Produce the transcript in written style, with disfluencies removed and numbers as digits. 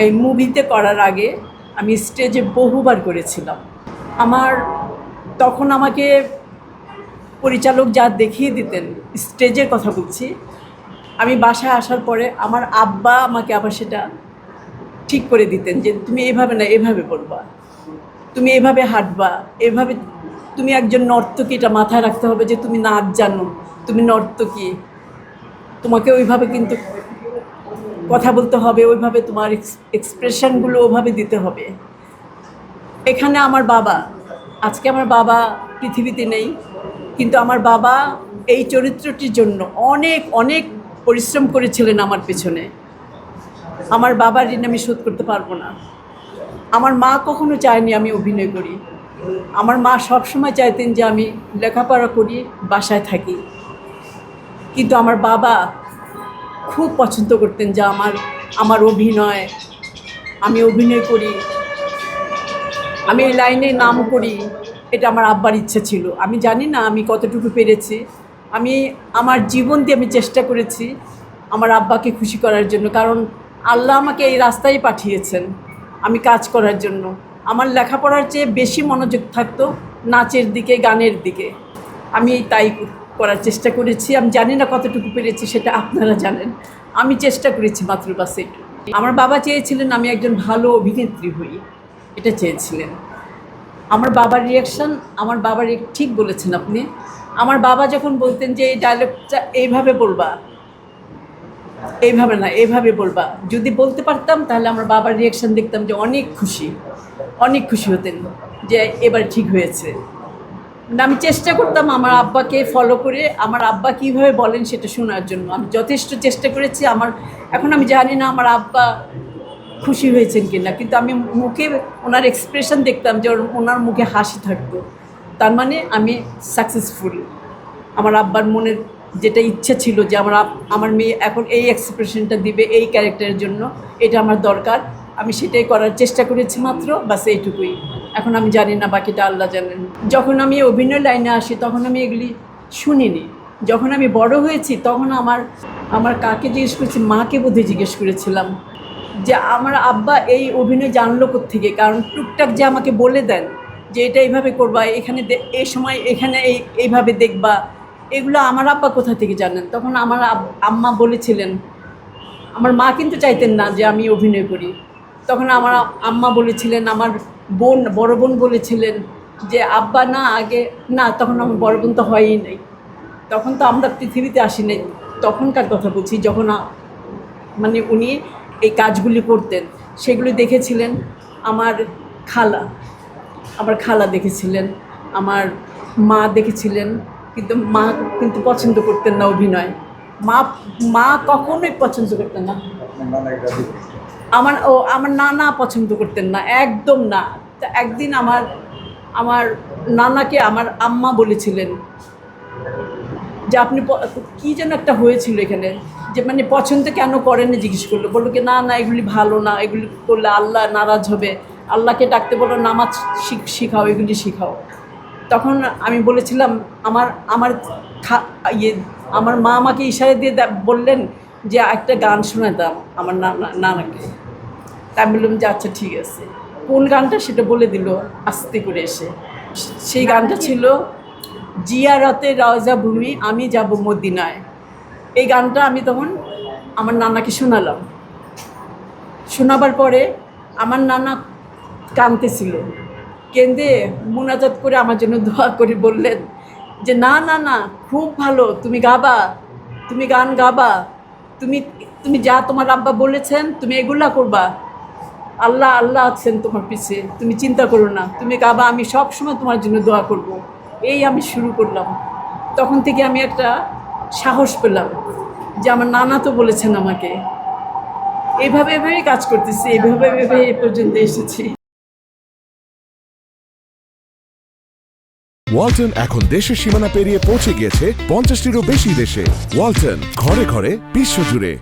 এই মুভিতে করার আগে আমি স্টেজে বহুবার করেছিলাম। আমার তখন আমাকে পরিচালক যা দেখিয়ে দিতেন, স্টেজের কথা বলছি, আমি বাসায় আসার পরে আমার আব্বা আমাকে আবার সেটা ঠিক করে দিতেন যে তুমি এভাবে না, এভাবে বলবা, তুমি এভাবে হাঁটবা, এভাবে। তুমি একজন নর্তকী, এটা মাথায় রাখতে হবে যে তুমি নাচ জানো, তুমি নর্তকী, তোমাকে ওইভাবে কিন্তু কথা বলতে হবে, ওইভাবে তোমার এক্সপ্রেশনগুলো ওভাবে দিতে হবে। এখানে আমার বাবা, আজকে আমার বাবা পৃথিবীতে নেই, কিন্তু আমার বাবা এই চরিত্রটির জন্য অনেক অনেক পরিশ্রম করেছিলেন আমার পেছনে। আমার বাবার ঋণ আমি শোধ করতে পারবো না। আমার মা কখনো চায়নি আমি অভিনয় করি। আমার মা সবসময় চাইতেন যে আমি লেখাপড়া করি, বাসায় থাকি। কিন্তু আমার বাবা খুব পছন্দ করতেন যে আমার অভিনয়, আমি অভিনয় করি, আমি এই লাইনে নাম করি। এটা আমার আব্বার ইচ্ছা ছিল। আমি জানি না আমি কতটুকু পেরেছি। আমি আমার জীবন দিয়ে আমি চেষ্টা করেছি আমার আব্বাকে খুশি করার জন্য, কারণ আল্লাহ আমাকে এই রাস্তায় পাঠিয়েছেন আমি কাজ করার জন্য। আমার লেখাপড়ার চেয়ে বেশি মনোযোগ থাকতো নাচের দিকে, গানের দিকে। আমি তাই করার চেষ্টা করেছি। আমি জানি না কতটুকু পেরেছি, সেটা আপনারা জানেন। আমি চেষ্টা করেছি মাত্র বাস এইটুকু। আমার বাবা চেয়েছিলেন আমি একজন ভালো অভিনেত্রী হই, এটা চেয়েছিলেন। আমার বাবার রিয়াকশান, আমার বাবার ঠিক বলেছেন আপনি। আমার বাবা যখন বলতেন যে এই ডায়লগটা এইভাবে বলবা, এইভাবে না, এইভাবে বলবা, যদি বলতে পারতাম তাহলে আমার বাবার রিয়াকশান দেখতাম যে অনেক খুশি, অনেক খুশি হতেন যে এবার ঠিক হয়েছে। আমি চেষ্টা করতাম আমার আব্বাকে ফলো করে আমার আব্বা কীভাবে বলেন সেটা শোনার জন্য। আমি যথেষ্ট চেষ্টা করেছি। এখন আমি জানি না আমার আব্বা খুশি হয়েছেন কি না, কিন্তু আমি মুখে ওনার এক্সপ্রেশন দেখতাম যে ওনার মুখে হাসি থাকতো, তার মানে আমি সাকসেসফুল। আমার আব্বার মনের যেটা ইচ্ছা ছিল যে আমার মেয়ে এখন এই এক্সপ্রেশনটা দিবে এই ক্যারেক্টারের জন্য, এটা আমার দরকার, আমি সেটাই করার চেষ্টা করেছি মাত্র, বাস এইটুকুই। এখন আমি জানি না, বাকিটা আল্লাহ জানেন। যখন আমি অভিনয় লাইনে আসি তখন আমি এগুলি শুনিনি। যখন আমি বড় হয়েছি তখন আমার কাকে জিজ্ঞেস করেছি, মাকে বোধহয় জিজ্ঞেস করেছিলাম যে আমার আব্বা এই অভিনয় জানলো কোত্থেকে, কারণ টুকটাক যে আমাকে বলে দেন যে এটা এইভাবে করবা, এখানে এই সময় এখানে এইভাবে দেখবা, এগুলো আমার আব্বা কোথা থেকে জানেন। তখন আমার আম্মা বলেছিলেন, আমার মা কিন্তু চাইতেন না যে আমি অভিনয় করি। তখন আমার আম্মা বলেছিলেন, আমার বড় বোন বলেছিলেন যে আব্বা না আগে না, তখন আমার বড় বোন তো হয়ই নাই, তখন তো আমরা পৃথিবীতে আসি নাই। তখনকার কথা বলছি, যখন মানে উনি এই কাজগুলি করতেন, সেগুলি দেখেছিলেন আমার খালা, দেখেছিলেন, আমার মা দেখেছিলেন, কিন্তু মা কিন্তু পছন্দ করতেন না অভিনয়। মা কখনোই পছন্দ করতেন না। আমার নানা পছন্দ করতেন না, একদম না। তা একদিন আমার নানাকে আমার আম্মা বলেছিলেন যে আপনি কী যেন একটা হয়েছিল এখানে, যে মানে পছন্দ কেন করেন জিজ্ঞেস করলো, বললো কি না না এগুলি ভালো না, এগুলি করলে আল্লাহ নারাজ হবে, আল্লাহকে ডাকতে বলো, নামাজ শিখাও, এগুলি শিখাও। তখন আমি বলেছিলাম আমার মা আমাকে ইশারা দিয়ে বললেন যে একটা গান শোনায় দাও আমার নানাকে। তাই বললাম যে আচ্ছা ঠিক আছে। কোন গানটা সেটা বলে দিল আস্তে করে এসে। সেই গানটা ছিল জিয়ারতে রওজা ভূমি আমি যাব মদিনায়। এই গানটা আমি তখন আমার নানাকে শোনালাম। শোনাবার পরে আমার নানা কাঁদতেছিল, কেঁদে মুনাজাত করে আমার জন্য দোয়া করে বললেন যে না না না, খুব ভালো, তুমি গাবা, তুমি গান গাবা, তুমি যা তোমার আব্বা বলেছেন তুমি এগুলা করবা, আল্লাহ আল্লাহ আছেন তোমার পিছে, তুমি চিন্তা করো না, তুমি গাবা, আমি সব সময় তোমার জন্য দোয়া করব। এই আমি শুরু করলাম। তখন থেকে আমি একটা সাহস পেলাম যে আমার নানা তো বলেছেন আমাকে। এভাবেই কাজ করতেছি, এভাবে এ পর্যন্ত এসেছি। ওয়ালটন এখন দেশের সীমানা পেরিয়ে পৌঁছে গিয়েছে 50টিরও বেশি দেশে। ওয়ালটন, ঘরে ঘরে বিশ্বজুড়ে।